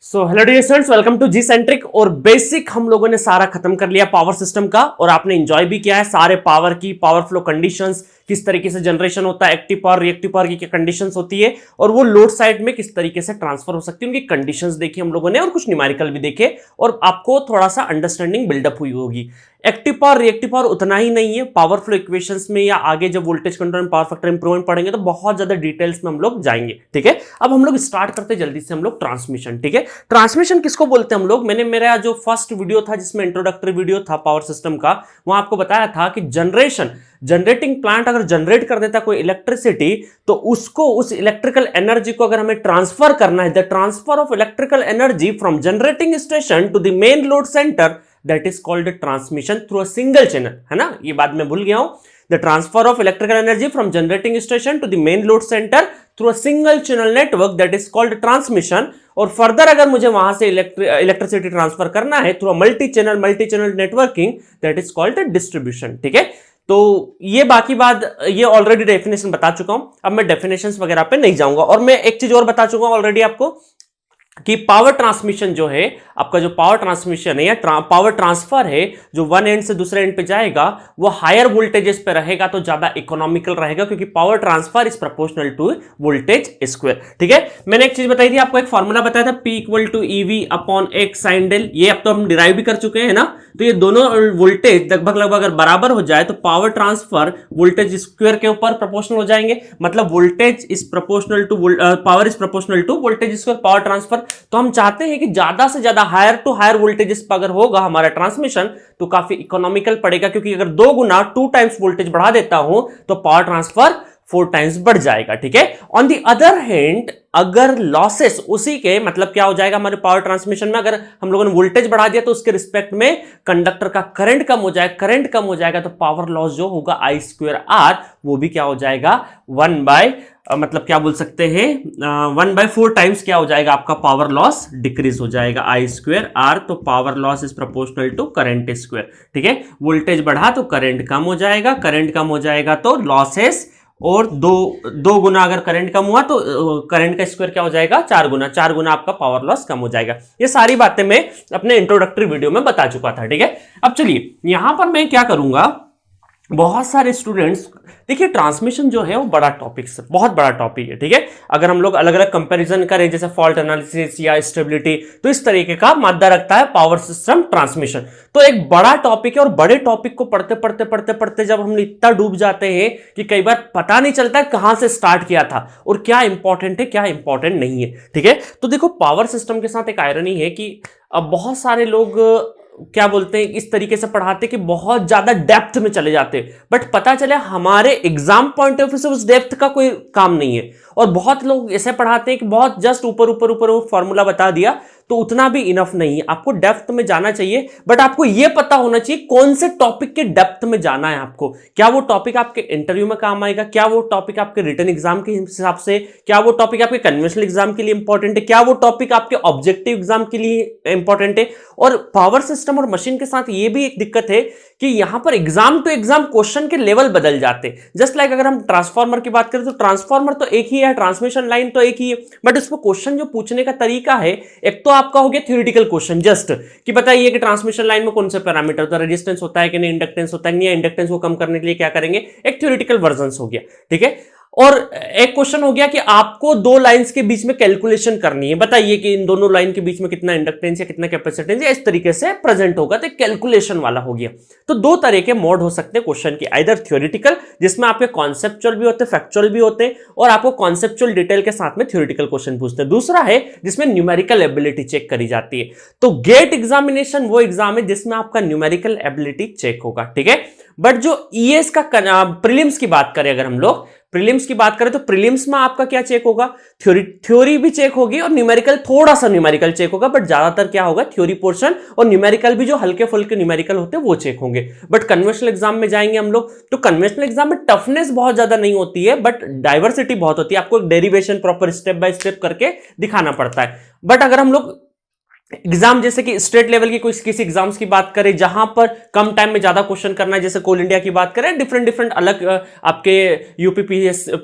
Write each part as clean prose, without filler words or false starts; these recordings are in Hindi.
So hello dear students, welcome to G centric. और बेसिक हम लोगों ने सारा खत्म कर लिया पावर सिस्टम का, और आपने एंजॉय भी किया है सारे पावर की पावर फ्लो कंडीशंस, किस तरीके से जनरेशन होता है, एक्टिव पावर रिएक्टिव पावर की क्या कंडीशंस होती है, और वो लोड साइड में किस तरीके से ट्रांसफर हो सकती है, उनकी कंडीशंस देखी हम लोगों ने, और कुछ न्यूमेरिकल भी देखे, और आपको थोड़ा सा अंडरस्टैंडिंग बिल्डअप हुई होगी। एक्टिव पावर रिएक्टिव पावर उतना ही नहीं है, पावर फ्लो इक्वेशंस में या आगे जब voltage control and power factor improvement पढ़ेंगे तो बहुत ज्यादा डिटेल्स में हम लोग जाएंगे। ठीक है, अब हम लोग स्टार्ट करते जल्दी से हम लोग ट्रांसमिशन। ठीक है, ट्रांसमिशन किसको बोलते हैं हम लोग? मैंने मेरा जो फर्स्ट वीडियो था जिसमें इंट्रोडक्टरी वीडियो था पावर सिस्टम का, वहां आपको बताया था कि जनरेटिंग प्लांट अगर जनरेट कर देता कोई इलेक्ट्रिसिटी, तो उसको उस इलेक्ट्रिकल एनर्जी को अगर हमें ट्रांसफर करना है, the transfer of electrical energy from generating station to the main load centre, that is called transmission through a single channel. है ना, ये बात मैं भूल गया हूं। The transfer of electrical energy from generating station to the main load centre through a single channel network, that is called transmission. और फर्दर अगर मुझे वहां से इलेक्ट्रिसिटी ट्रांसफर करना है through a multi channel networking, that is called distribution. ठीक है, तो ये बाकी बात ये ऑलरेडी डेफिनेशन बता चुका हूं, अब मैं डेफिनेशंस वगैरह पे नहीं जाऊंगा। और मैं एक चीज और बता चुका हूं ऑलरेडी आपको कि पावर ट्रांसमिशन जो है, आपका जो पावर ट्रांसमिशन है या पावर ट्रांसफर है, जो वन एंड से दूसरे एंड पे जाएगा, वो हायर वोल्टेजेस पे रहेगा तो ज्यादा इकोनॉमिकल रहेगा, क्योंकि power transfer is proportional to voltage square. ठीक है, मैंने एक चीज बताई थी आपको, एक फॉर्मूला बताया था, P equal to EV upon X sine डेल। ये अब तो हम डिराइव भी कर चुके हैं ना, तो ये दोनों वोल्टेज लगभग अगर बराबर हो जाए तो पावर ट्रांसफर वोल्टेज स्क्वायर के ऊपर प्रोपोर्शनल हो जाएंगे। मतलब voltage is proportional to power is proportional to voltage square power transfer. तो हम चाहते हैं कि ज्यादा से ज्यादा हायर टू हायर वोल्टेजेस पर अगर होगा हमारा ट्रांसमिशन तो काफी इकोनॉमिकल पड़ेगा, क्योंकि अगर 2 गुना 2 टाइम्स वोल्टेज बढ़ा देता हूं तो पावर ट्रांसफर 4 टाइम्स बढ़ जाएगा। ठीक है, ऑन दी अदर हैंड अगर लॉसेस उसी के, मतलब क्या हो जाएगा हमारे पावर ट्रांसमिशन में, अगर हम लोगों ने वोल्टेज बढ़ा दिया तो उसके रिस्पेक्ट में कंडक्टर का करंट कम हो जाएगा, करंट कम हो जाएगा तो पावर लॉस जो होगा I²R, वो भी क्या हो जाएगा 1 बाय मतलब क्या बोल सकते हैं 1/4 टाइम्स क्या हो जाएगा आपका पावर लॉस डिक्रीज हो जाएगा I²R। तो power loss is proportional to current square. ठीक है, वोल्टेज बढ़ा तो करंट कम हो जाएगा, करंट कम हो जाएगा तो लॉसेस, और दो गुना अगर करंट कम हुआ तो करंट का स्क्वायर क्या हो जाएगा 4 गुना आपका पावर लॉस कम हो जाएगा। ये सारी बातें मैं अपने इंट्रोडक्टरी वीडियो में बता चुका था। ठीक है, अब चलिए यहां पर मैं क्या करूंगा, बहुत सारे स्टूडेंट्स देखिए, ट्रांसमिशन जो है वो बड़ा टॉपिक है, बहुत बड़ा टॉपिक है। ठीक है, अगर हम लोग अलग अलग कंपैरिजन करें जैसे फॉल्ट एनालिसिस या स्टेबिलिटी, तो इस तरीके का मादा रखता है पावर सिस्टम ट्रांसमिशन। तो एक बड़ा टॉपिक है, और बड़े टॉपिक को पढ़ते जब हम इतना डूब जाते हैं कि कई बार पता नहीं चलता है कहां से स्टार्ट किया था और क्या इंपॉर्टेंट है क्या इंपॉर्टेंट नहीं है। ठीक है, तो देखो पावर सिस्टम के साथ एक आयरनी है कि अब बहुत सारे लोग क्या बोलते हैं इस तरीके से पढ़ाते कि बहुत ज्यादा डेप्थ में चले जाते, बट पता चले हमारे एग्जाम पॉइंट ऑफ व्यू से उस डेप्थ का कोई काम नहीं है। और बहुत लोग ऐसे पढ़ाते हैं कि बहुत जस्ट ऊपर फॉर्मूला बता दिया, तो उतना भी इनफ नहीं है, आपको डेप्थ में जाना चाहिए। बट आपको यह पता होना चाहिए कौन से टॉपिक के डेप्थ में जाना है आपको, क्या वो टॉपिक आपके इंटरव्यू में काम आएगा, क्या वो टॉपिक आपके रिटन एग्जाम के हिसाब से, क्या वो टॉपिक आपके कन्वेंशनल एग्जाम के लिए इंपॉर्टेंट है, क्या वो टॉपिक आपके ऑब्जेक्टिव एग्जाम के लिए इंपॉर्टेंट है। और पावर सिस्टम और मशीन के साथ ये भी एक दिक्कत है कि यहां पर एग्जाम टू एग्जाम क्वेश्चन के लेवल बदल जाते हैं। जस्ट लाइक अगर हम ट्रांसफार्मर की बात करें तो ट्रांसफार्मर तो एक ही है, ट्रांसमिशन लाइन तो एक ही है, बट इसमें क्वेश्चन जो पूछने का तरीका है, एक तो आपका हो गया थ्योरेटिकल क्वेश्चन, जस्ट कि बताइए कि ट्रांसमिशन लाइन में कौन से पैरामीटर होता है, रेजिस्टेंस होता है कि नहीं, इंडक्टेंस होता है नहीं, इंडक्टेंस को कम करने के लिए क्या करेंगे, एक थ्योरेटिकल वर्जन हो गया। ठीक है, और एक क्वेश्चन हो गया कि आपको 2 लाइंस के बीच में कैलकुलेशन करनी है, बताइए कि इन दोनों लाइन के बीच में कितना इंडक्टेंस या कितना कैपेसिटेंस या इस तरीके से प्रेजेंट होगा, तो कैलकुलेशन वाला हो गया। तो 2 तरह के मोड हो सकते हैं क्वेश्चन के, आइदर थ्योरेटिकल जिसमें आपके कॉन्सेप्चुअल भी होते हैं, फैक्चुअल भी होते हैं, और आपको कॉन्सेप्चुअल डिटेल के साथ में थ्योरेटिकल क्वेश्चन पूछते हैं। दूसरा है जिसमें न्यूमेरिकल एबिलिटी चेक करी जाती है। तो गेट एग्जामिनेशन वो एग्जाम है जिसमें आपका न्यूमेरिकल एबिलिटी चेक होगा। ठीक है, बट जो ईएस का प्रीलिम्स की बात करें, अगर हम लोग प्रीलिम्स की बात करें तो प्रीलिम्स में आपका क्या चेक होगा, थ्योरी भी चेक होगी और न्यूमेरिकल, थोड़ा सा न्यूमेरिकल चेक होगा, बट ज्यादातर क्या होगा थ्योरी पोर्शन, और न्यूमेरिकल भी जो हल्के फुल्के न्यूमेरिकल होते हैं वो चेक होंगे। बट कन्वेंशनल एग्जाम में जाएंगे हम लोग तो कन्वेंशनल एग्जाम में टफनेस बहुत ज्यादा नहीं होती है, बट डाइवर्सिटी बहुत होती है, आपको एक derivation proper step by step करके दिखाना पड़ता है। बट अगर हम लोग एग्जाम जैसे कि स्टेट लेवल की कोई किसी एग्जाम्स की बात करें जहां पर कम टाइम में ज्यादा क्वेश्चन करना है, जैसे कोल इंडिया की बात करें, डिफरेंट डिफरेंट अलग आपके यूपी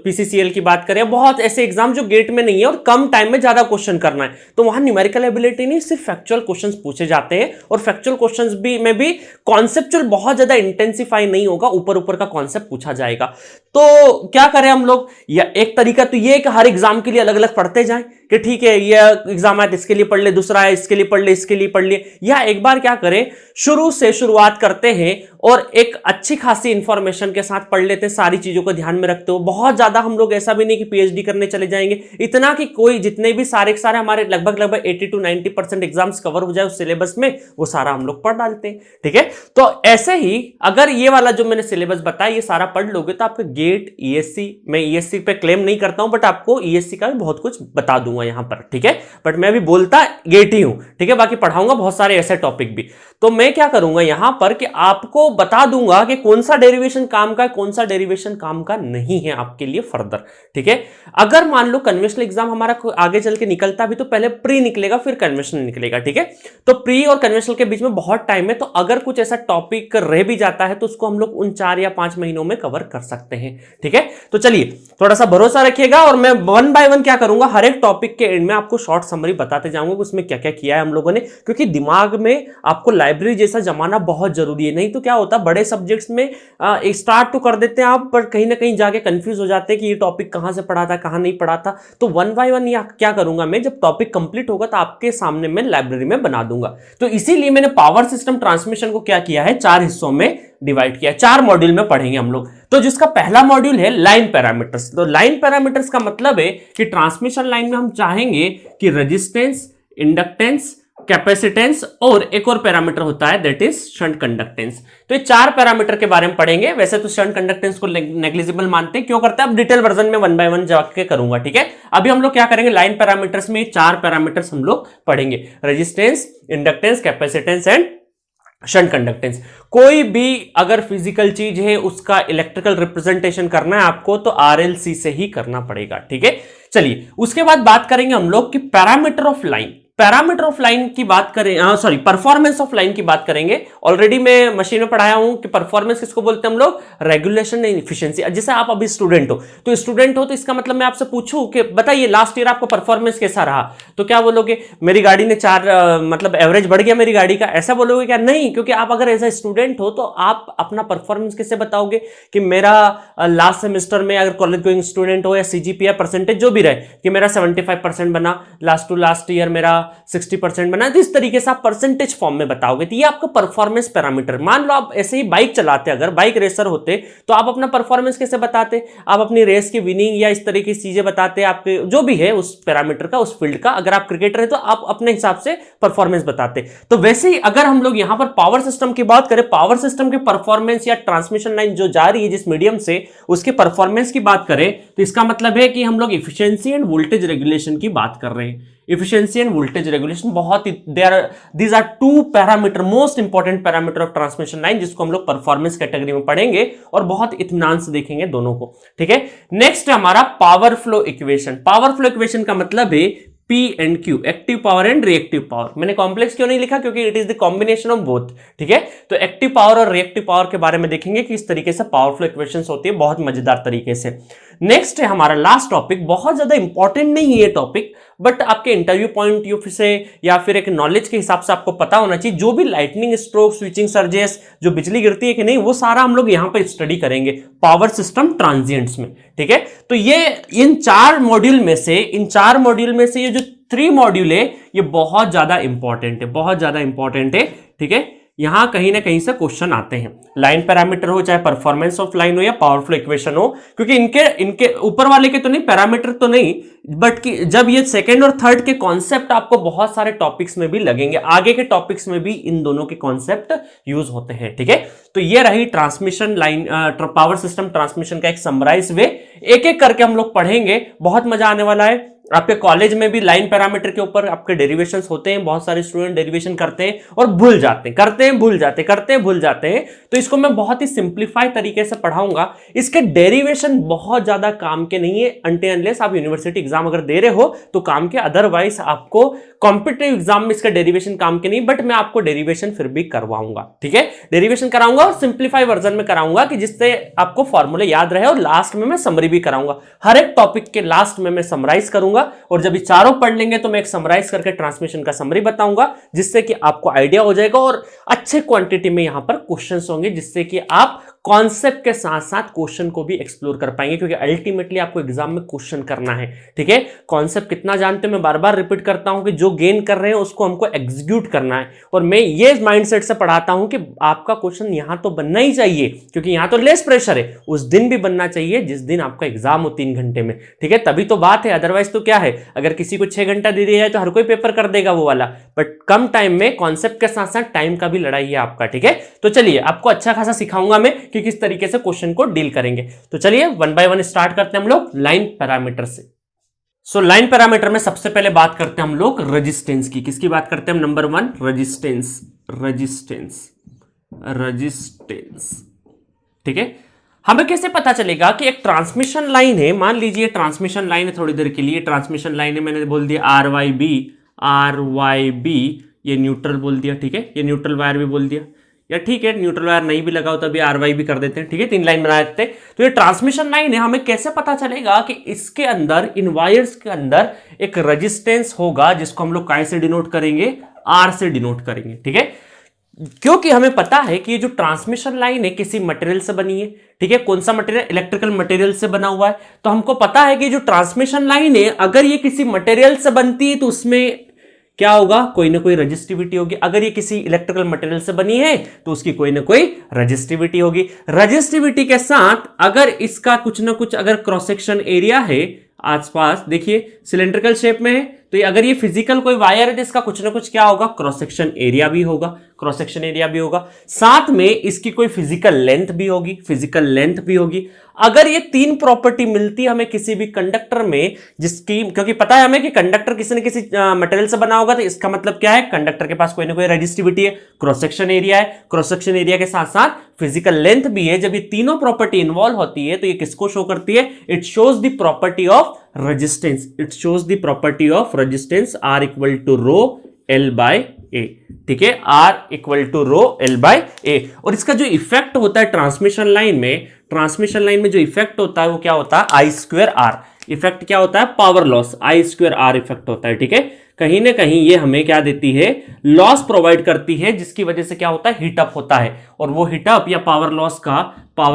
पीसीसीएल की बात करें, बहुत ऐसे एग्जाम जो गेट में नहीं है और कम टाइम में ज्यादा क्वेश्चन करना है, तो वहां न्यूमेरिकल एबिलिटी नहीं, सिर्फ फैक्चुअल क्वेश्चंस पूछे जाते हैं। और फैक्चुअल क्वेश्चंस भी में भी कॉन्सेप्चुअल बहुत ज्यादा इंटेंसिफाई नहीं होगा, ऊपर ऊपर का कॉन्सेप्ट पूछा जाएगा। तो क्या करें हम लोग, या एक तरीका तो ये कि हर एग्जाम के लिए अलग अलग पढ़ते जाएं कि ठीक है ये एग्जाम है तो इसके लिए पढ़ ले, दूसरा है इसके लिए पढ़ ले, इसके लिए पढ़ ले, या एक बार क्या करें शुरू से शुरुआत करते हैं और एक अच्छी खासी इंफॉर्मेशन के साथ पढ़ लेते हैं, सारी चीजों को ध्यान में रखते हो। बहुत ज्यादा हम लोग ऐसा भी नहीं कि पीएचडी करने चले जाएंगे, इतना कि कोई जितने भी सारे हमारे लगभग 80 to 90% एग्जाम्स कवर हो जाए उस सिलेबस में, वो सारा हम लोग पढ़ डालते हैं। ठीक है, तो ऐसे ही अगर ये वाला जो मैंने सिलेबस बताया ये सारा पढ़ लोगे तो आपका गेट ईएससी, मैं ईएससी पे क्लेम नहीं करता हूं बट आपको ईएससी का भी बहुत कुछ बता दूंगा यहां पर। ठीक है, बट मैं भी बोलता गेट ही हूं, ठीक है, बाकी पढ़ाऊंगा बहुत सारे ऐसे टॉपिक भी। तो मैं क्या करूंगा यहां पर कि आपको बता दूंगा कि कौन सा डेरिवेशन काम का है, कौन सा डेरिवेशन काम का नहीं है आपके लिए फर्दर। ठीक है, अगर मान लो कन्वेंशनल एग्जाम हमारा आगे चल के निकलता भी तो पहले प्री निकलेगा फिर कन्वेंशनल निकलेगा। ठीक है, तो प्री और कन्वेंशनल के बीच में बहुत टाइम है, तो अगर कुछ ऐसा टॉपिक रह भी जाता है तो उसको हम लोग उन 4 या 5 महीनों में कवर कर सकते हैं। ठीक है, तो चलिए थोड़ा सा भरोसा रखिएगा और मैं वन बाय वन क्या करूंगा, हर एक टॉपिक के एंड में आपको शॉर्ट समरी बताते जाऊंगा कि उसमें क्या क्या किया है हम लोगों ने, क्योंकि दिमाग में आपको लाइब्रेरी जैसा जमाना बहुत जरूरी है। नहीं तो क्या होता, बड़े सब्जेक्ट्स में स्टार्ट तो कर देते हैं आप, पर कहीं ना कहीं जाके कंफ्यूज हो जाते हैं कि ये टॉपिक कहां से पढ़ा था कहां नहीं पढ़ा था। तो वन बाय वन या क्या करूंगा मैं, जब टॉपिक कंप्लीट होगा तो आपके सामने मैं लाइब्रेरी में बना दूंगा। तो इसीलिए मैंने पावर सिस्टम ट्रांसमिशन को क्या किया है, 4 हिस्सों में डिवाइड किया, 4 मॉड्यूल में पढ़ेंगे हम लोग। तो जिसका पहला मॉड्यूल है लाइन पैरामीटर्स। तो लाइन पैरामीटर्स का मतलब है कि ट्रांसमिशन लाइन में हम चाहेंगे कि रेजिस्टेंस, इंडक्टेंस, कैपेसिटेंस और एक और पैरामीटर होता है दैट इज शंट कंडक्टेंस। तो ये 4 पैरामीटर के बारे में पढ़ेंगे। वैसे तो शंट कंडक्टेंस को नेग्लिजिबल मानते हैं, क्यों करते हैं, अब डिटेल वर्जन में वन बाय वन जाके करूंगा। ठीक है, अभी हम लोग क्या करेंगे, लाइन पैरामीटर्स में 4 पैरामीटर्स हम लोग पढ़ेंगे, resistance, inductance, capacitance and shunt conductance. कोई भी अगर फिजिकल चीज है उसका इलेक्ट्रिकल रिप्रेजेंटेशन करना है आपको तो आरएलसी से ही करना पड़ेगा। ठीक है, चलिए उसके बाद बात करेंगे हम लोग कि parameter of line. Parameter of line की बात करें, सॉरी परफॉर्मेंस ऑफ लाइन की बात करेंगे। ऑलरेडी मैं मशीन में पढ़ाया हूं कि परफॉर्मेंस किसको बोलते हैं हम लोग, रेगुलेशन एंड एफिशिएंसी। जैसे आप अभी स्टूडेंट हो तो इसका मतलब मैं आपसे पूछूं कि बताइए लास्ट ईयर आपका परफॉर्मेंस कैसा रहा, तो क्या बोलोगे, मेरी गाड़ी ने 4 मतलब एवरेज बढ़ गया मेरी गाड़ी का, ऐसा बोलोगे क्या, नहीं, क्योंकि आप अगर एज ए स्टूडेंट हो तो आप अपना परफॉर्मेंस कैसे बताओगे कि मेरा लास्ट सेमेस्टर में अगर कॉलेज गोइंग स्टूडेंट हो या सीजीपीए परसेंटेज जो भी रहे कि मेरा 75% बना, लास्ट टू लास्ट ईयर मेरा 60% बना, तो इस तरीके से आप परसेंटेज फॉर्म में बताओगे। तो ये आपका परफॉर्मेंस पैरामीटर। मान लो आप ऐसे ही बाइक चलाते, अगर बाइक रेसर होते तो आप अपना परफॉर्मेंस कैसे बताते, आप अपनी रेस की विनिंग या इस तरीके की चीजें बताते, आपके जो भी है उस पैरामीटर का, उस फील्ड का। अगर आप क्रिकेटर है तो आप अपने हिसाब से परफॉर्मेंस बताते। तो वैसे ही अगर हम लोग यहां पर पावर सिस्टम की बात करें, पावर सिस्टम के परफॉर्मेंस या ट्रांसमिशन लाइन जो जा रही है जिस मीडियम से, उसके परफॉर्मेंस की बात करें तो इसका मतलब है कि हम लोग इफिशियंसी एंड वोल्टेज रेगुलेशन की बात कर रहे हैं। इफिशियंसी एंड वोल्टेज रेगुलेशन बहुत ही these are 2 parameter, most important parameter of transmission line, जिसको हम लोग परफॉर्मेंस कैटेगरी में पढ़ेंगे और बहुत इत्मीनान से देखेंगे दोनों को। ठीक है, नेक्स्ट है हमारा power flow equation. Power flow equation का मतलब है P and Q, active power and reactive power. मैंने कॉम्प्लेक्स क्यों नहीं लिखा, क्योंकि it is the combination of both. ठीक है, तो एक्टिव पावर और रिएक्टिव पावर के बारे में देखेंगे कि इस तरीके से पावर फ्लो इक्वेशंस होती है, बहुत मजेदार तरीके से। नेक्स्ट है हमारा लास्ट टॉपिक, बहुत ज्यादा इंपॉर्टेंट नहीं है ये टॉपिक, बट आपके इंटरव्यू पॉइंट ऑफ व्यू से या फिर एक नॉलेज के हिसाब से आपको पता होना चाहिए। जो भी लाइटनिंग स्ट्रोक, स्विचिंग सर्जेस, जो बिजली गिरती है कि नहीं, वो सारा हम लोग यहां पे स्टडी करेंगे पावर सिस्टम ट्रांजिएंट्स में। ठीक है, तो ये इन 4 मॉड्यूल में से ये जो 3 मॉड्यूल है ये बहुत ज्यादा इंपॉर्टेंट है, बहुत ज्यादा इंपॉर्टेंट है। ठीक है, यहां कहीं ना कहीं से क्वेश्चन आते हैं, लाइन पैरामीटर हो, चाहे परफॉर्मेंस ऑफ लाइन हो या पावर फ्लो इक्वेशन हो, क्योंकि इनके ऊपर वाले के तो नहीं, पैरामीटर तो नहीं, बट कि जब ये सेकंड और थर्ड के कॉन्सेप्ट आपको बहुत सारे टॉपिक्स में भी लगेंगे, आगे के टॉपिक्स में भी इन दोनों के कॉन्सेप्ट यूज होते हैं। ठीक है, तो ये रही transmission line, power system transmission का एक समराइज वे। एक एक करके हम लोग पढ़ेंगे, बहुत मजा आने वाला है। आपके कॉलेज में भी लाइन पैरामीटर के ऊपर आपके डेरिवेशंस होते हैं, बहुत सारे स्टूडेंट डेरिवेशन करते हैं और भूल जाते हैं, करते हैं भूल जाते हैं, करते हैं भूल जाते हैं। तो इसको मैं बहुत ही सिंप्लीफाई तरीके से पढ़ाऊंगा। इसके डेरिवेशन बहुत ज्यादा काम के नहीं है अनटिल अनलेस आप यूनिवर्सिटी एग्जाम अगर दे रहे हो तो काम के, अदरवाइज आपको कॉम्पिटिटिव एग्जाम में इसका डेरिवेशन काम के नहीं, बट मैं आपको डेरिवेशन फिर भी करवाऊंगा, ठीक है। डेरिवेशन कराऊंगा और सिंप्लीफाई वर्जन में कराऊंगा कि जिससे आपको फॉर्मूले याद रहे, और लास्ट में मैं समरी भी कराऊंगा। हर एक टॉपिक के लास्ट में मैं समराइज करूंगा, और जब ये चारों पढ़ लेंगे तो मैं एक समराइज करके ट्रांसमिशन का समरी बताऊंगा, जिससे कि आपको आइडिया हो जाएगा और अच्छे क्वांटिटी में यहां पर क्वेश्चंस होंगे, जिससे कि आप कॉन्सेप्ट के साथ साथ क्वेश्चन को भी एक्सप्लोर कर पाएंगे, क्योंकि अल्टीमेटली आपको एग्जाम में क्वेश्चन करना है, ठीक है। कॉन्सेप्ट कितना जानते हैं मैं बार बार रिपीट करता हूं कि जो गेन कर रहे हैं उसको हमको एग्जीक्यूट करना है, और मैं ये माइंडसेट से पढ़ाता हूं कि आपका क्वेश्चन यहां तो बनना ही चाहिए, क्योंकि यहां तो लेस प्रेशर है, उस दिन भी बनना चाहिए जिस दिन आपका एग्जाम हो 3 घंटे में, ठीक है, तभी तो बात है। अदरवाइज तो क्या है, अगर किसी को 6 घंटा दे दिया जाए तो हर कोई पेपर कर देगा वो वाला, बट कम टाइम में कॉन्सेप्ट के साथ साथ टाइम का भी लड़ाई है आपका, ठीक है। तो चलिए आपको अच्छा खासा सिखाऊंगा मैं कि किस तरीके से क्वेश्चन को डील करेंगे। तो चलिए 1 बाय 1 स्टार्ट करते हैं हम लोग लाइन पैरामीटर से। सो लाइन पैरामीटर में सबसे पहले बात करते हैं हम लोग रेजिस्टेंस की। किसकी बात करते हैं हम? नंबर 1 रेजिस्टेंस, रेजिस्टेंस, रेजिस्टेंस, ठीक है। हमें कैसे पता चलेगा कि एक ट्रांसमिशन लाइन है, मान लीजिए ट्रांसमिशन लाइन है, थोड़ी देर के लिए ट्रांसमिशन लाइन है, मैंने बोल दिया R Y B, R Y B, ये न्यूट्रल बोल दिया, ठीक है, ये न्यूट्रल वायर भी बोल दिया, या ठीक है न्यूट्रल वायर नहीं भी लगाओ तभी आर वाई भी कर देते हैं, ठीक है, 3 लाइन बना देते हैं। तो ये ट्रांसमिशन लाइन है, हमें कैसे पता चलेगा कि इसके अंदर, इन वायर्स के अंदर एक रेजिस्टेंस होगा, जिसको हम लोग काय से डिनोट करेंगे? आर से डिनोट करेंगे, ठीक है। क्योंकि हमें पता है कि ये जो ट्रांसमिशन लाइन है किसी मटेरियल से बनी है, ठीक है। कौन सा मटेरियल? इलेक्ट्रिकल मटेरियल से बना हुआ है। तो हमको पता है कि जो ट्रांसमिशन लाइन है अगर ये किसी मटेरियल से बनती है तो उसमें क्या होगा? कोई ना कोई रेजिस्टिविटी होगी। अगर ये किसी इलेक्ट्रिकल मटेरियल से बनी है तो उसकी कोई ना कोई रेजिस्टिविटी होगी। रेजिस्टिविटी के साथ अगर इसका कुछ ना कुछ अगर क्रॉस सेक्शन एरिया है आसपास, देखिए सिलेंड्रिकल शेप में है, तो ये अगर ये फिजिकल कोई वायर है तो इसका कुछ ना कुछ क्या होगा? क्रॉस सेक्शन एरिया भी होगा, क्रॉस सेक्शन एरिया भी होगा, साथ में इसकी कोई फिजिकल लेंथ भी होगी, फिजिकल लेंथ भी होगी। अगर ये 3 प्रॉपर्टी मिलती है हमें किसी भी कंडक्टर में, जिसकी, क्योंकि पता है हमें कि कंडक्टर किसी न किसी मटेरियल से बना होगा, तो इसका मतलब क्या है? कंडक्टर के पास कोई ना कोई रेजिस्टिविटी है, क्रॉस सेक्शन एरिया है, क्रॉस सेक्शन एरिया के साथ साथ फिजिकल लेंथ भी है। जब ये तीनों प्रॉपर्टी इन्वॉल्व होती है तो ये किसको शो करती है? It shows the property of resistance, it shows the property of resistance R equal to rho L by A, ठीक है, R equal to rho L by A. और इसका जो इफेक्ट होता है ट्रांसमिशन लाइन में, ट्रांसमिशन लाइन में जो इफेक्ट होता है वो क्या होता है? I square R। इफेक्ट क्या होता है? Power loss, I square R effect होता है, ठीक है। कहीं ना कहीं ये हमें क्या देती है? लॉस प्रोवाइड करती है, जिसकी वजह से क्या होता है? हीटअप होता है। और वो हीटअप या पावर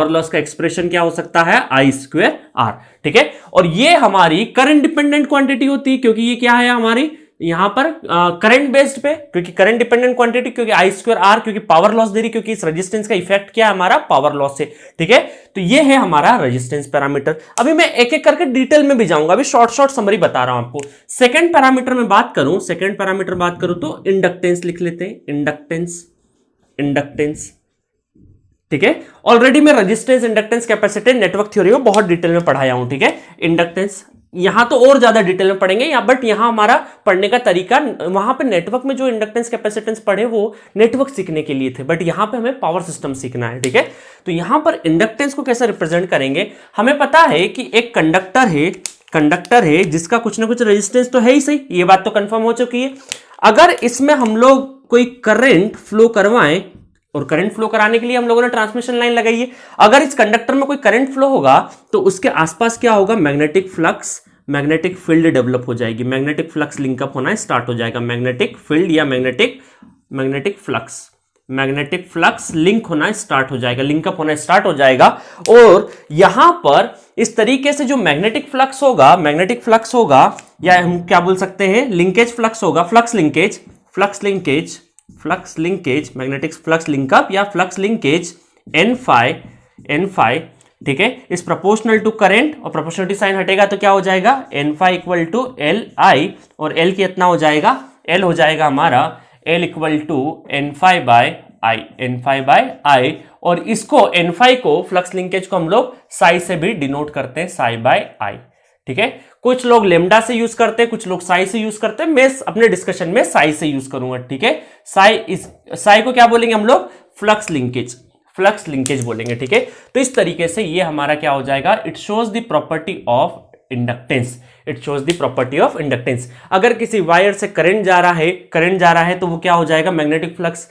लॉस का एक्सप्रेशन क्या हो सकता है? I स्क्वायर R, ठीक है। और ये हमारी करंट डिपेंडेंट क्वांटिटी होती है, क्योंकि ये क्या है हमारी यहां पर करंट बेस्ड पे, क्योंकि करंट डिपेंडेंट क्वांटिटी, क्योंकि I स्क्वायर R, क्योंकि पावर लॉस दे रही, क्योंकि इस रेजिस्टेंस का इफेक्ट क्या है हमारा? पावर लॉस से, ठीक है। तो ये है हमारा रेजिस्टेंस पैरामीटर। अभी मैं एक एक करके डिटेल में भी जाऊंगा, अभी शॉर्ट समरी बता रहा हूं आपको। सेकंड पैरामीटर में बात करूं, सेकंड पैरामीटर बात करूं तो इंडक्टेंस लिख लेते हैं, इंडक्टेंस, इंडक्टेंस, ठीक है। ऑलरेडी मैं resistance, inductance, capacitance network theory में बहुत डिटेल में पढ़ाया हूं, ठीक है। इंडक्टेंस यहां तो और ज्यादा डिटेल में पढ़ेंगे, बट यहां हमारा पढ़ने का तरीका, वहां पे नेटवर्क में जो इंडक्टेंस कैपेसिटेंस पढ़े वो नेटवर्क सीखने के लिए थे, बट यहां पे हमें पावर सिस्टम सीखना है, ठीक है। तो यहां पर इंडक्टेंस को कैसे रिप्रेजेंट करेंगे? हमें पता है कि एक कंडक्टर है जिसका कुछ ना कुछ रेजिस्टेंस तो है ही सही, ये बात तो कंफर्म हो चुकी है। अगर इसमें हम लोग कोई करंट फ्लो करवाएं, और करंट फ्लो कराने के लिए हम लोगों ने ट्रांसमिशन लाइन लगाई है, अगर इस कंडक्टर में कोई करंट फ्लो होगा तो उसके आसपास क्या होगा? Magnetic flux, magnetic field develop हो जाएगी, मैग्नेटिक फ्लक्स लिंकअप होना स्टार्ट हो जाएगा, मैग्नेटिक फील्ड या मैग्नेटिक फ्लक्स लिंक होना स्टार्ट हो जाएगा, लिंकअप होना स्टार्ट हो जाएगा। और यहां पर इस तरीके से जो मैग्नेटिक फ्लक्स होगा, या हम क्या बोल सकते हैं? लिंकेज फ्लक्स होगा, flux linkage, magnetic flux linkup या फ्लक्स लिंकेज n फाई, ठीक है, इस प्रोपोर्शनल टू करंट, और प्रोपोर्शनलिटी साइन हटेगा तो क्या हो जाएगा? n phi equal to L I, और L कितना हो जाएगा? L हो जाएगा हमारा L equal to n phi by I, और इसको n फाई को, फ्लक्स लिंकेज को हम लोग साई से भी डिनोट करते हैं, साई बाय I, ठीक है। कुछ लोग लेमडा से यूज करते हैं, कुछ लोग साई से यूज करते हैं, मैं अपने डिस्कशन में साई से यूज करूंगा, ठीक है। साई को क्या बोलेंगे हम लोग, फ्लक्स लिंकेज, फ्लक्स लिंकेज बोलेंगे, ठीक है। तो इस तरीके से ये हमारा क्या हो जाएगा, it shows the property of inductance, it shows the property of inductance. अगर किसी वायर से करंट जा रहा है तो वो क्या हो जाएगा, magnetic flux,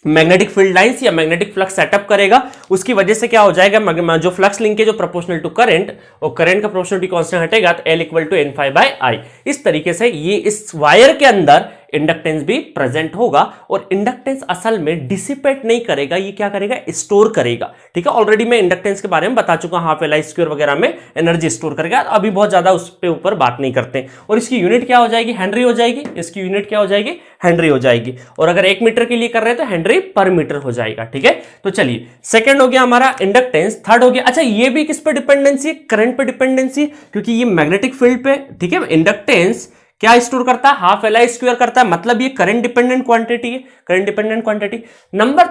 magnetic field lines या मैग्नेटिक फ्लक्स सेटअप करेगा, उसकी वजह से क्या हो जाएगा, जो फ्लक्स लिंकेज जो प्रोपोर्शनल टू करंट, और करंट का प्रोपोर्शनलिटी कांस्टेंट हटेगा तो L इक्वल टू N∅/I। इस तरीके से ये इस वायर के अंदर इंडक्टेंस भी प्रेजेंट होगा, और इंडक्टेंस असल में डिसिपेट नहीं करेगा, ये क्या करेगा, स्टोर करेगा, ठीक है। ऑलरेडी मैं इंडक्टेंस के बारे में बता चुका, हाफ एल आई स्क्वायर वगैरह में एनर्जी स्टोर करेगा, अभी बहुत ज्यादा उस पे ऊपर बात नहीं करते। और इसकी यूनिट क्या हो जाएगी, हेनरी हो जाएगी, इसकी यूनिट क्या हो जाएगी, हेनरी हो जाएगी। और अगर 1 मीटर के लिए कर रहे हैं तो हेनरी पर मीटर हो जाएगा, ठीक है। तो चलिए, सेकंड हो गया हमारा इंडक्टेंस, थर्ड हो गया, अच्छा ये भी किस पे डिपेंडेंसी, करंट पे डिपेंडेंसी, क्योंकि ये मैग्नेटिक फील्ड पे, ठीक है। इंडक्टेंस क्या स्टोर करता है, हाफ एल आई स्क्वायर करता है, मतलब ये करंट डिपेंडेंट क्वांटिटी है, current dependent quantity. Number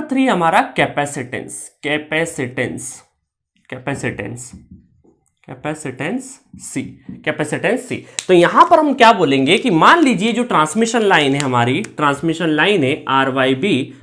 three हमारा capacitance, capacitance, capacitance, capacitance C, capacitance C. तो यहां पर हम क्या बोलेंगे कि मान लीजिए जो ट्रांसमिशन लाइन है हमारी, ट्रांसमिशन लाइन है आर वाई बी,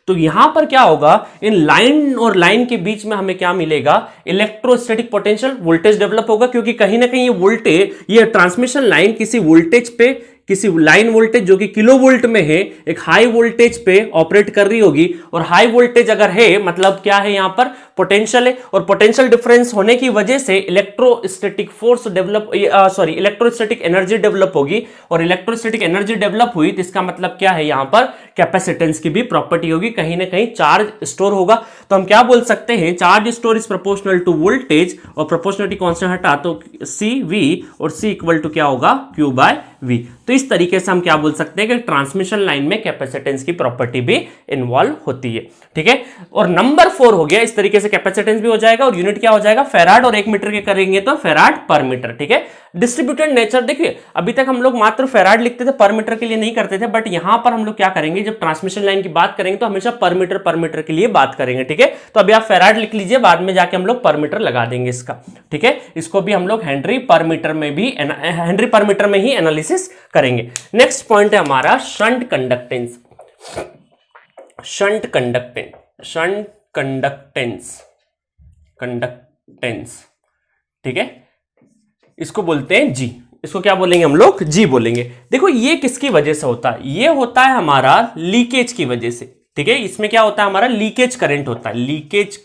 तो यहां पर क्या होगा, इन लाइन और लाइन के बीच में हमें क्या मिलेगा, इलेक्ट्रोस्टैटिक पोटेंशियल, वोल्टेज डेवलप होगा, क्योंकि कहीं ना कहीं ये वोल्टेज, ये ट्रांसमिशन लाइन किसी वोल्टेज पे, किसी लाइन वोल्टेज जो कि किलो वोल्ट में है, एक हाई वोल्टेज पे ऑपरेट कर रही होगी। और हाई वोल्टेज अगर है मतलब क्या है, यहां पर पोटेंशियल है, और पोटेंशियल डिफरेंस होने की वजह से electrostatic force develop, electrostatic energy develop होगी, और इलेक्ट्रोस्टैटिक एनर्जी डेवलप हुई तो इसका मतलब क्या है, यहां पर कैपेसिटेंस की भी प्रॉपर्टी होगी, कहीं ना कहीं चार्ज स्टोर होगा। तो हम क्या बोल सकते हैं, charge store is proportional to voltage, और प्रोपोर्शनलिटी कांस्टेंट हटा तो सी वी, और सी इक्वल टू क्या होगा, क्यू बाय वी। तो इस तरीके से हम क्या बोल सकते हैं कि ट्रांसमिशन लाइन में कैपेसिटेंस की प्रॉपर्टी भी इन्वॉल्व होती है, ठीक है। और नंबर 4 हो गया, इस तरीके से कैपेसिटेंस भी हो जाएगा, और यूनिट क्या हो जाएगा, फेराड, और 1 मीटर के करेंगे तो फेराड पर मीटर, ठीक है। डिस्ट्रीब्यूटेड नेचर, देखिए अभी तक हम लोग मात्र फेराड लिखते थे, पर मीटर के लिए नहीं करते थे, बट यहां पर हम लोग क्या करेंगे, जब ट्रांसमिशन लाइन की बात करेंगे तो हमेशा पर मीटर के लिए बात करेंगे, ठीक है। तो अभी आप फेराड लिख लीजिए, बाद में जाके हम लोग पर मीटर लगा देंगे इसका, ठीक है। इसको भी हम लोग हेनरी पर मीटर में ही एनालिसिस करेंगे। नेक्स्ट पॉइंट है हमारा shunt conductance, shunt conductance, shunt conductance, conductance, ठीक है। इसको बोलते हैं जी, इसको क्या बोलेंगे हम लोग, जी बोलेंगे। देखो ये किसकी वजह से होता है, ये होता है हमारा लीकेज की वजह से, ठीक है। इसमें क्या होता है, हमारा लीकेज करंट होता है, लीकेज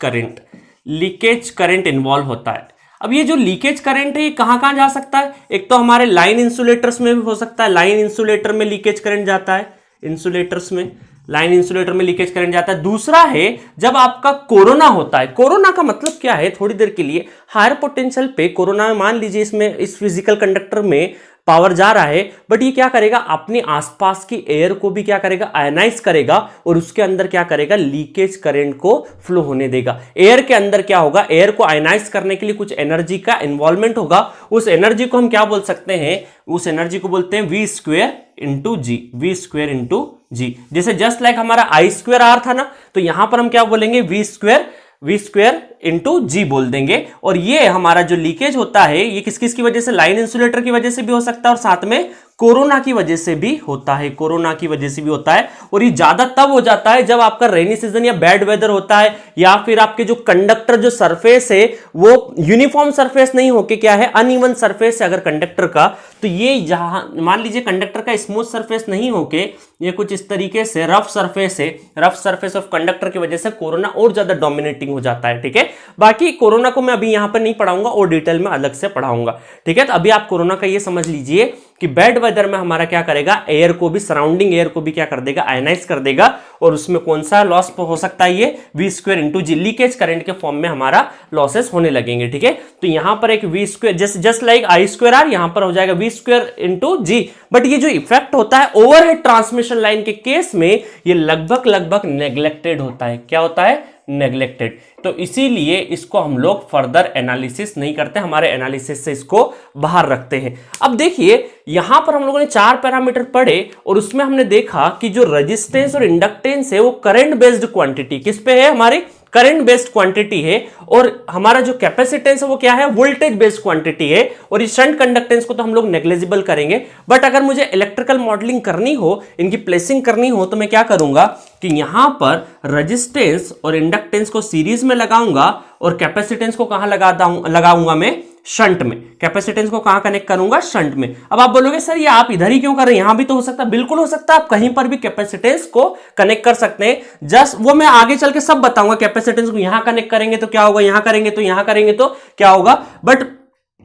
करंट इन्वॉल्व होता है। अब ये जो लीकेज करंट है ये कहां जा सकता है, एक तो हमारे लाइन इंसुलेटर्स में भी हो सकता है, लाइन इंसुलेटर में लीकेज करंट जाता है, इंसुलेटर्स में, लाइन इंसुलेटर में लीकेज करंट जाता है। दूसरा है जब आपका कोरोना होता है, कोरोना का मतलब क्या है, थोड़ी देर के लिए हायर पोटेंशियल पे कोरोना में मान लीजिए इसमें, इस फिजिकल कंडक्टर में पावर जा रहा है, बट ये क्या करेगा, अपने आसपास की एयर को भी क्या करेगा, आयनाइज करेगा, और उसके अंदर क्या करेगा, लीकेज करंट को फ्लो होने देगा। एयर के अंदर क्या होगा, एयर को आयनाइज करने के लिए कुछ एनर्जी का इन्वॉल्वमेंट होगा, उस एनर्जी को हम क्या बोल सकते हैं, उस एनर्जी को बोलते हैं V square into G, V square into G. जैसे जस्ट लाइक हमारा आई स्क्वेयर आर था ना, तो यहां पर हम क्या बोलेंगे, वी स्क्वेयर इंटू जी बोल देंगे। और ये हमारा जो लीकेज होता है ये किस किस की वजह से, लाइन इंसुलेटर की वजह से भी हो सकता है, और साथ में कोरोना की वजह से भी होता है, कोरोना की वजह से भी होता है। और ये ज्यादा तब हो जाता है जब आपका रेनी सीजन या बैड वेदर होता है, या फिर आपके जो कंडक्टर जो सरफेस है वो यूनिफॉर्म सरफेस नहीं होके क्या है, अनइवन सरफेस है अगर कंडक्टर का, तो ये जहां मान लीजिए कंडक्टर का स्मूथ सरफेस नहीं होके ये कुछ इस तरीके से रफ सरफेस है, रफ सरफेस ऑफ कंडक्टर की वजह से कोरोना और ज्यादा डोमिनेटिंग हो जाता है, ठीक है। बाकी कोरोना को मैं अभी यहां पर नहीं पढ़ाऊंगा, और डिटेल में अलग से पढ़ाऊंगा, ठीक है। तो अभी आप कोरोना का ये समझ लीजिए कि बैड वेदर में हमारा क्या करेगा, एयर को भी, सराउंडिंग एयर को भी क्या कर देगा, आयनाइज कर देगा, और उसमें कौन सा लॉस हो सकता है, ये V square into G, leakage current के फॉर्म में हमारा लॉसेस होने लगेंगे, ठीक है। तो यहां पर एक V square, just like I square R, यहां पर हो जाएगा V square into G. But ये जो इफेक्ट होता है ओवरहेड ट्रांसमिशन लाइन के केस में, ये लगभग नेग्लेक्टेड होता है, क्या होता है, नेग्लेक्टेड। तो इसीलिए इसको हम लोग फर्दर एनालिसिस नहीं करते, हमारे एनालिसिस से इसको बाहर रखते हैं। अब देखिए यहां पर हम लोगों ने 4 पैरामीटर पढ़े, और उसमें हमने देखा कि जो रेजिस्टेंस और इंडक्टेंस है वो करंट बेस्ड क्वांटिटी किस पे है, हमारे करंट बेस्ड क्वांटिटी है और हमारा जो कैपेसिटेंस है वो क्या है, वोल्टेज बेस्ड क्वांटिटी है। और इस शंट कंडक्टेंस को तो हम लोग नेग्लिजिबल करेंगे, बट अगर मुझे इलेक्ट्रिकल मॉडलिंग करनी हो, इनकी प्लेसिंग करनी हो, तो मैं क्या करूंगा कि यहां पर रेजिस्टेंस और इंडक्टेंस को सीरीज में लगाऊंगा और कैपेसिटेंस को कहां लगाऊंगा मैं, शंट में। कैपेसिटेंस को कहां कनेक्ट करूंगा, शंट में। अब आप बोलोगे सर ये आप इधर ही क्यों कर रहे हैं, यहां भी तो हो सकता है। बिल्कुल हो सकता है, आप कहीं पर भी कैपेसिटेंस को कनेक्ट कर सकते हैं। जस्ट वो मैं आगे चल के सब बताऊंगा। कैपेसिटेंस को यहां कनेक्ट करेंगे तो क्या होगा, यहां करेंगे तो यहां करेंगे तो क्या होगा। बट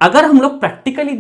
अगर हम लोग प्रैक्टिकली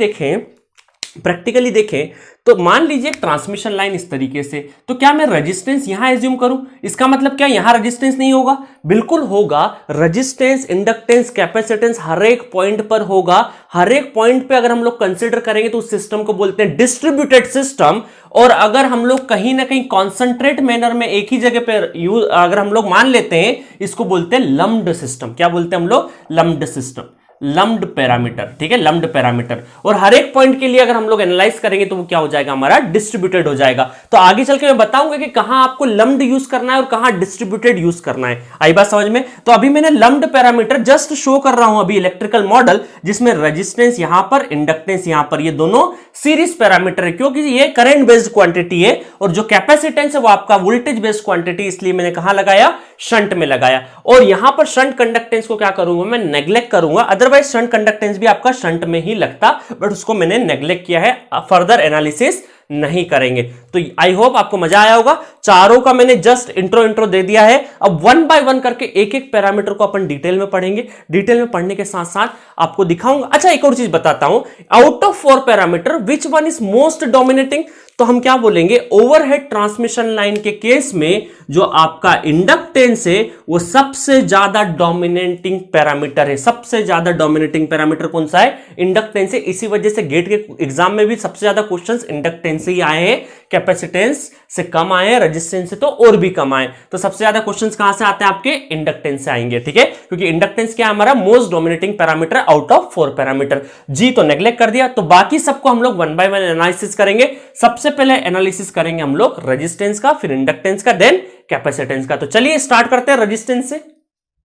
देखें तो मान लीजिए ट्रांसमिशन लाइन इस तरीके से, तो क्या मैं रेजिस्टेंस यहां एज्यूम करूं? इसका मतलब क्या यहां रेजिस्टेंस नहीं होगा? बिल्कुल होगा। रेजिस्टेंस, इंडक्टेंस, कैपेसिटेंस हर एक पॉइंट पर होगा। हर एक पॉइंट पे अगर हम लोग कंसीडर करेंगे तो उस सिस्टम को बोलते हैं डिस्ट्रीब्यूटेड सिस्टम। और अगर हम लोग कहीं ना कहीं कॉन्सेंट्रेट मैनर में एक ही जगह पर अगर हम लोग मान लेते हैं, इसको बोलते हैं लम्प्ड सिस्टम। क्या बोलते हैं हम लोग? Lumped system, lumped parameter. ठीक है, लम्प्ड पैरामीटर। और हर एक पॉइंट के लिए अगर हम लोग एनालाइज करेंगे तो वो क्या हो जाएगा, हमारा डिस्ट्रीब्यूटेड हो जाएगा। तो आगे चल के मैं बताऊंगा कि कहां आपको लम्प्ड यूज करना है और कहां डिस्ट्रीब्यूटेड यूज करना है। आई बात समझ में? तो अभी मैंने लम्प्ड पैरामीटर जस्ट शो कर रहा हूं अभी इलेक्ट्रिकल मॉडल, जिसमें रेजिस्टेंस यहां पर, इंडक्टेंस यहां पर, ये दोनों सीरीज पैरामीटर है क्योंकि ये करंट बेस्ड क्वांटिटी है। और जो कैपेसिटेंस है वो आपका वोल्टेज बेस्ड क्वांटिटी, इसलिए मैंने कहां लगाया, शंट में लगाया। और यहां पर शंट कंडक्टेंस को क्या करूंगा, मैं नेग्लेक्ट करूंगा। अदरवाइज शंट कंडक्टेंस भी आपका शंट में ही लगता, बट उसको मैंने नेग्लेक्ट किया है, फर्दर एनालिसिस नहीं करेंगे। तो आई होप आपको मजा आया होगा। चारों का मैंने जस्ट इंट्रो दे दिया है। अब वन बाय वन करके एक एक पैरामीटर को अपन डिटेल में पढ़ेंगे। डिटेल में पढ़ने के साथ साथ आपको दिखाऊंगा। अच्छा, एक और चीज बताता हूं, out of 4 parameter which one is most dominating? तो हम क्या बोलेंगे, ओवरहेड ट्रांसमिशन लाइन के केस में जो आपका इंडक्टेंस है वो सबसे ज्यादा डोमिनेटिंग पैरामीटर है। सबसे ज्यादा डोमिनेटिंग पैरामीटर कौन सा है? इंडक्टेंस है। इसी वजह से गेट के एग्जाम में भी सबसे ज्यादा क्वेश्चंस इंडक्टेंस से ही आए हैं, कैपेसिटेंस से कम आए हैं, रेजिस्टेंस से तो और भी कम आए। तो सबसे ज्यादा क्वेश्चंस कहां से आते हैं? आपके इंडक्टेंस से आएंगे। ठीक है, क्योंकि इंडक्टेंस क्या है, हमारा most dominating parameter out of 4 parameter. G तो नेग्लेक्ट कर दिया, तो बाकी सबको हम लोग वन बाय वन एनालिसिस करेंगे। सबसे पहले एनालिसिस करेंगे हम लोग रेजिस्टेंस का, फिर इंडक्टेंस का, देन कैपेसिटेंस का। तो चलिए स्टार्ट करते हैं रेजिस्टेंस से।